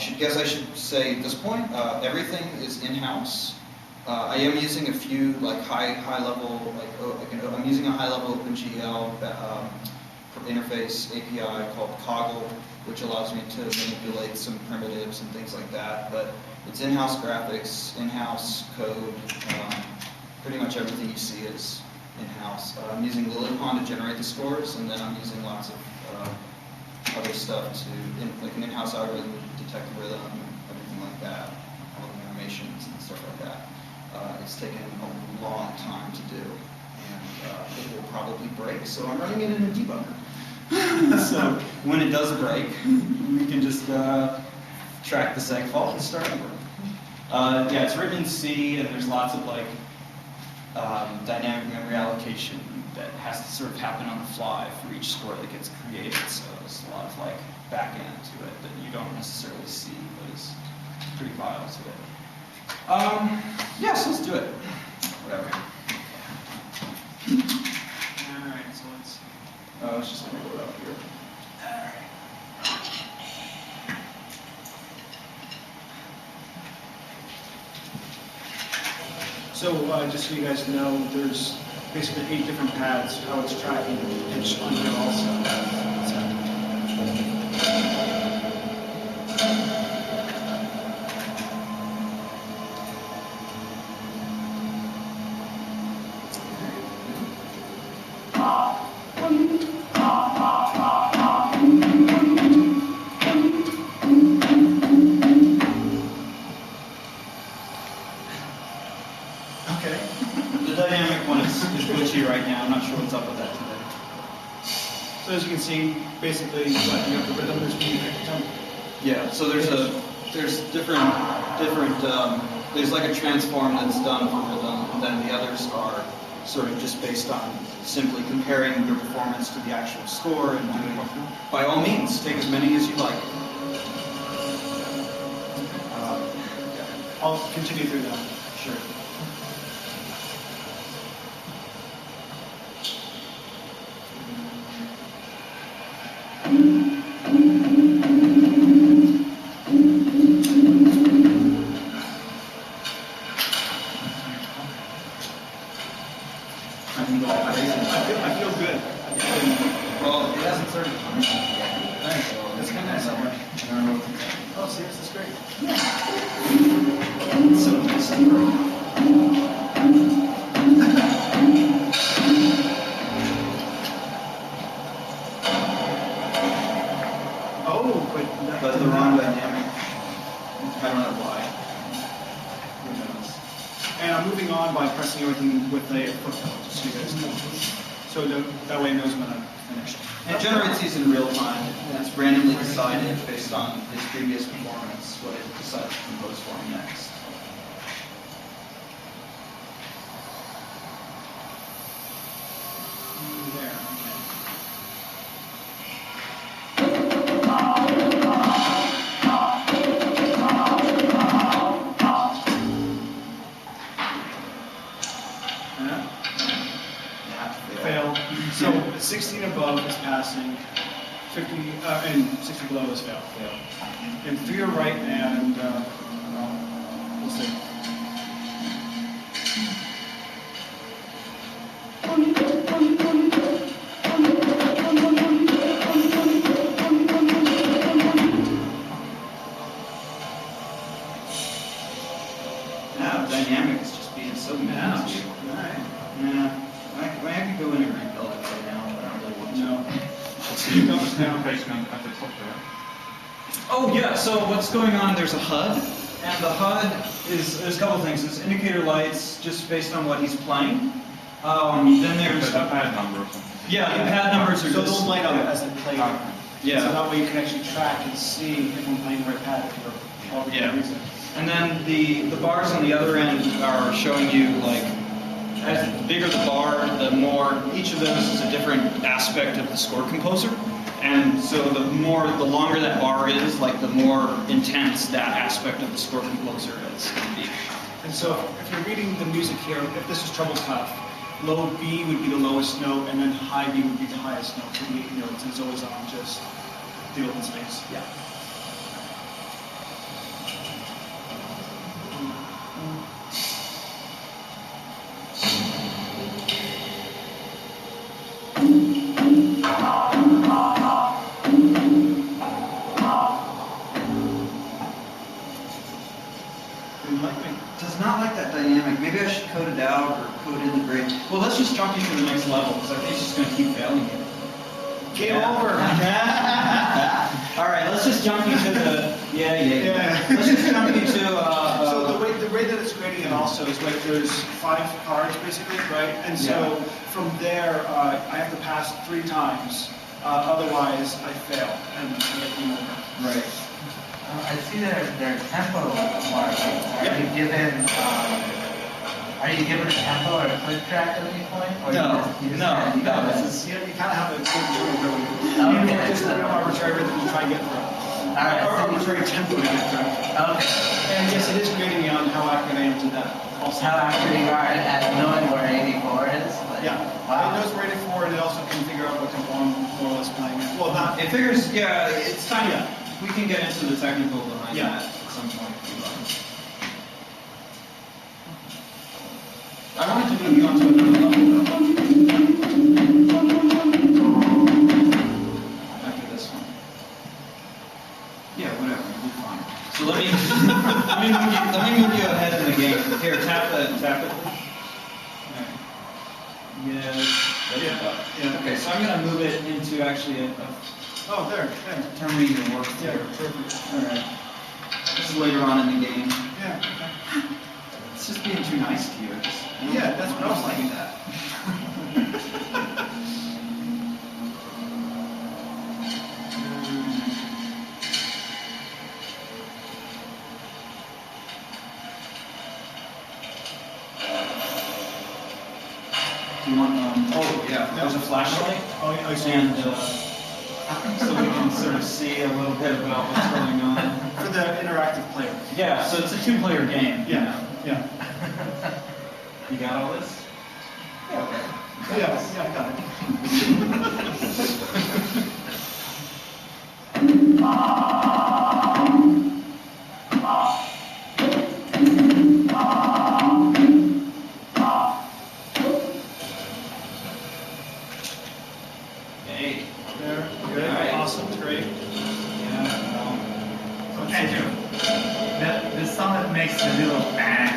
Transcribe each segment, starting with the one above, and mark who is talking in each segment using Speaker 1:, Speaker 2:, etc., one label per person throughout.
Speaker 1: I should say at this point, everything is in-house. I am using a few like high level, I'm using a high level OpenGL interface API called Coggle, which allows me to manipulate some primitives and things like that. But it's in-house graphics, in-house code. Pretty much everything you see is in-house. I'm using Lilypond to generate the scores, and then I'm using lots of other stuff to, like an in-house algorithm to detect the rhythm, everything like that, all the animations and stuff like that. It's taken a long time to do, and it will probably break, so I'm running it in a debugger. So when it does break, we can just track the seg fault and start over. Yeah, it's written in C, and there's lots of like dynamic memory allocation that has to sort of happen on the fly for each score that gets created. So there's a lot of like back end to it that you don't necessarily see, but is pretty vital to it. Yeah, so let's do it. Whatever.
Speaker 2: Alright, so let's see.
Speaker 1: It's just going to go up here.
Speaker 2: Alright. So, just so you guys know, there's basically 8 different pads, how it's tracking pitch on here also. So as you can see, basically, you have the rhythm that's being picked up.
Speaker 1: Yeah. So there's different. There's like a transform that's done for rhythm, and then the others are sort of just based on simply comparing your performance to the actual score and doing. By all means, take as many as you like.
Speaker 2: I'll continue through that.
Speaker 1: Sure.
Speaker 2: I feel good.
Speaker 1: Well, it hasn't started.
Speaker 2: Nice. That's kind of nice. Oh, see, this is great.
Speaker 1: It's so nice.
Speaker 2: Oh,
Speaker 1: but the wrong dynamic. I don't know why. Who knows?
Speaker 2: And I'm moving on by pressing everything with a foot pedal, just so you guys know. So that way it knows when I'm finished.
Speaker 1: And it generates these in real time, and it's randomly decided based on his previous performance what it decides to compose for him next.
Speaker 2: There, okay. Fail. So 16 above is passing, 50 and 60 below is fail. And 3 are right, and we'll see.
Speaker 1: Now dynamic is just being so nasty.
Speaker 2: All right.
Speaker 1: Yeah. I could go in and rebuild it right now, but I don't really want to.
Speaker 2: No. You go down.
Speaker 1: Oh yeah, so what's going on, there's a HUD, and the HUD is, there's a couple things. There's indicator lights, just based on what he's playing. Then there's
Speaker 3: a pad number or something.
Speaker 1: Yeah, the pad numbers are
Speaker 2: So
Speaker 1: just...
Speaker 2: they'll light up as they play.
Speaker 1: Yeah.
Speaker 2: So that way you can actually track and see if I'm playing the right pad for all the reason.
Speaker 1: And then the bars on the other end are showing you, like, as the bigger the bar, the more, each of those is a different aspect of the score composer. And so the longer that bar is, like the more intense that aspect of the score composer is going to be.
Speaker 2: And so if you're reading the music here, if this is treble clef, low B would be the lowest note, and then high B would be the highest note. So the 8 notes, and it's always on just the open space.
Speaker 1: Yeah.
Speaker 2: Didn't like me.
Speaker 1: Does not like that dynamic. Maybe I should code it out or code in the grade.
Speaker 3: Well, let's just jump you to the next level, because I think she's going to keep failing you.
Speaker 2: Game over.
Speaker 3: All right, let's just jump you to the, yeah. Let's just jump you to,
Speaker 2: so the way that it's grading it also is like there's 5 cards basically, right? And so from there, I have to pass 3 times. Otherwise, I fail and I get game over.
Speaker 1: Right.
Speaker 4: I see their tempo marking. Are you given a tempo or a click track at any point? Or
Speaker 3: No,
Speaker 4: you
Speaker 2: You kind of have a good rhythm.
Speaker 4: Okay.
Speaker 2: Just an arbitrary rhythm to try and get through.
Speaker 4: All right.
Speaker 2: Or arbitrary tempo to get through.
Speaker 4: Okay.
Speaker 2: And yes, it is grading me on how accurate I am to that. Also.
Speaker 4: How accurate you are at knowing where 84 is? Like,
Speaker 2: Yeah.
Speaker 4: wow.
Speaker 2: It knows where 84 and it also can figure out what tempo I'm more or less playing. Well, not.
Speaker 1: It figures, yeah, it's kind of,
Speaker 3: we can get into the technical behind
Speaker 2: Yeah.
Speaker 3: that at some point if you like.
Speaker 1: I wanted to move you on to another level after this one. Yeah, whatever, we'll be fine.
Speaker 3: So let me move you ahead in the game. Here, tap it.
Speaker 2: Yeah.
Speaker 3: Okay, so I'm going to move it into actually a
Speaker 2: Oh, there.
Speaker 3: determining your work
Speaker 2: Yeah,
Speaker 3: here.
Speaker 2: perfect.
Speaker 3: All right. This is later on in the game.
Speaker 2: Yeah. Okay.
Speaker 3: It's just being too nice to you.
Speaker 2: Yeah, that's what I was like that.
Speaker 3: Do you want, oh yeah, there's a flashlight.
Speaker 2: Oh, yeah, I see.
Speaker 3: And so we can sort of see a little bit about what's going on.
Speaker 2: For the interactive player.
Speaker 3: Yeah, so it's a 2-player game.
Speaker 2: Yeah.
Speaker 3: You got all this?
Speaker 2: Yeah, I got it.
Speaker 3: Hey.
Speaker 2: There. Good.
Speaker 3: Alright.
Speaker 2: Awesome. Great.
Speaker 4: Andrew, the sound that makes the little bang,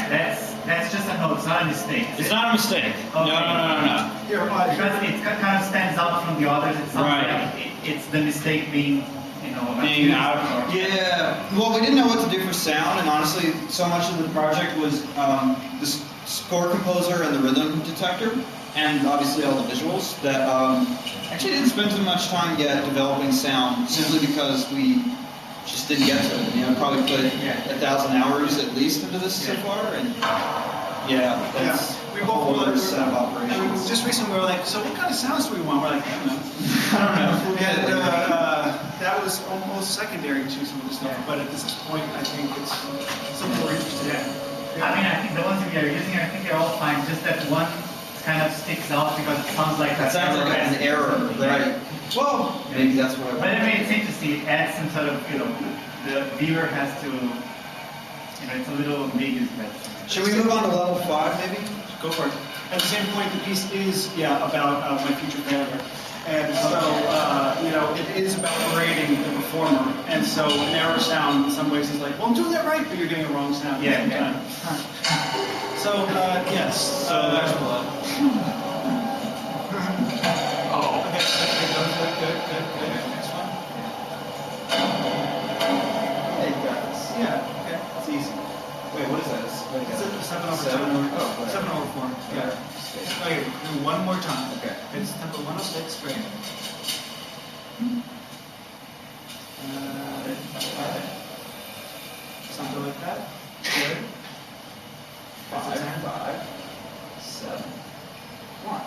Speaker 4: that's just a note, it's not a mistake.
Speaker 3: It's not a mistake.
Speaker 4: Okay.
Speaker 3: No.
Speaker 2: Here,
Speaker 4: Because it kind of stands out from the others, it sounds
Speaker 3: Right.
Speaker 4: like it's the mistake being,
Speaker 3: Being out of
Speaker 1: Yeah, well, we didn't know what to do for sound, and honestly, so much of the project was the score composer and the rhythm detector, and obviously all the visuals, that actually didn't spend too much time yet developing sound, simply because we just didn't get to it. Probably put 1,000 hours at least into this so far, and that's
Speaker 2: we
Speaker 1: a
Speaker 2: both
Speaker 1: whole
Speaker 2: were
Speaker 1: other set of
Speaker 2: and
Speaker 1: operations.
Speaker 2: just recently we were like, so what kind of sounds do we want? We're like, I don't know. And that was almost secondary to some of the stuff, but at this point, I think it's something we're interested in.
Speaker 4: I mean, I think the ones that we are using, I think they're all fine, just that one kind of sticks out because it sounds like
Speaker 1: That sounds like an error, right? Well, maybe that's what
Speaker 4: But
Speaker 1: I
Speaker 4: I mean, it's interesting, it adds some sort of, the viewer has to, it's a little ambiguous, but.
Speaker 1: Should we move on to level 5, maybe?
Speaker 2: Go for it. At the same point, the piece is, about my future failure. And so, it is about grading the performer. And so an error sound in some ways is like, well, I'm doing that right, but you're getting a wrong sound at the same time. So, yes.
Speaker 3: So there's blood.
Speaker 2: Oh. Okay, good. Next one.
Speaker 1: Hey, guys.
Speaker 2: Yeah, okay.
Speaker 1: It's easy. Wait, what is that?
Speaker 2: It's a 7 over
Speaker 1: 7
Speaker 2: 2.
Speaker 1: over, oh, whatever.
Speaker 2: 7 over 4. Yeah. Okay, do one more time.
Speaker 1: Okay.
Speaker 2: It's tempo 106, great. Something like that. Good.
Speaker 1: 5, 7, 1.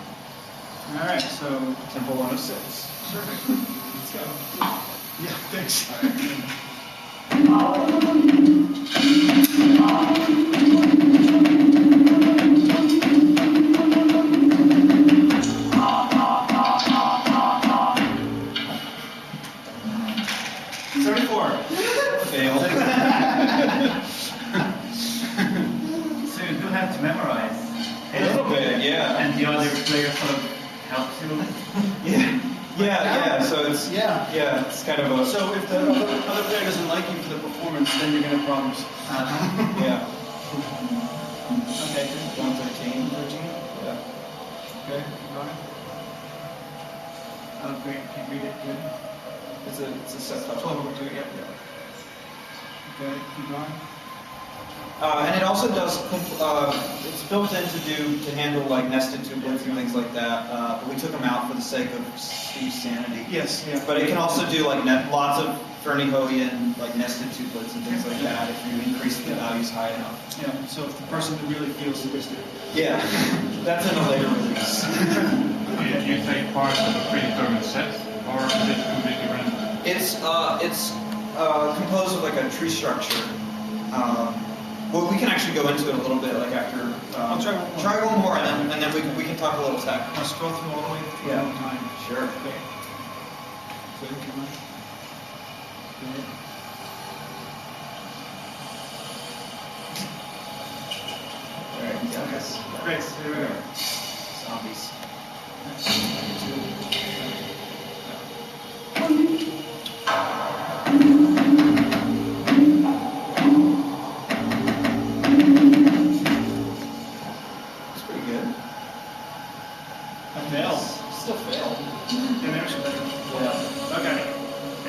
Speaker 2: All right, so
Speaker 1: Tempo 106.
Speaker 2: perfect. Let's go. Yeah, thanks.
Speaker 1: Fail.
Speaker 4: So you do have to memorize.
Speaker 1: A little bit, yeah.
Speaker 4: And the other player sort of helps you.
Speaker 1: Yeah. So it's it's kind of a.
Speaker 2: So if the other player doesn't like you for the performance, performance, then you're going to have problems.
Speaker 1: Yeah.
Speaker 2: Okay, good.
Speaker 1: 113.
Speaker 2: 13.
Speaker 1: Yeah.
Speaker 2: Okay, keep going. Oh, great. Can you read it? Good.
Speaker 1: It's a set touch.
Speaker 2: 12 over 2, yep. Okay, keep going.
Speaker 1: And it also does, it's built in to handle like nested tuplets and things like that, but we took them out for the sake of Steve's sanity.
Speaker 2: Yes, yeah.
Speaker 1: But it can also do like lots of Fernie-Hohian, like nested tuplets and things like that if you increase the values high enough.
Speaker 2: Yeah, so if the person really feels sadistic.
Speaker 1: Yeah, that's in a later release.
Speaker 5: You take part of a predetermined set, or is it completely random?
Speaker 1: It's composed of like a tree structure. Well, we can actually go into it a little bit, like after.
Speaker 2: I'll try one more.
Speaker 1: Try one more, and then we can talk a little tech.
Speaker 2: I'll scroll through all the way through
Speaker 1: Yeah.
Speaker 2: one time.
Speaker 1: Sure.
Speaker 2: Okay. Good, come on. Good.
Speaker 1: All right, yeah,
Speaker 2: Okay.
Speaker 1: guys.
Speaker 2: Great, there we go.
Speaker 1: Zombies.
Speaker 2: Next, 2.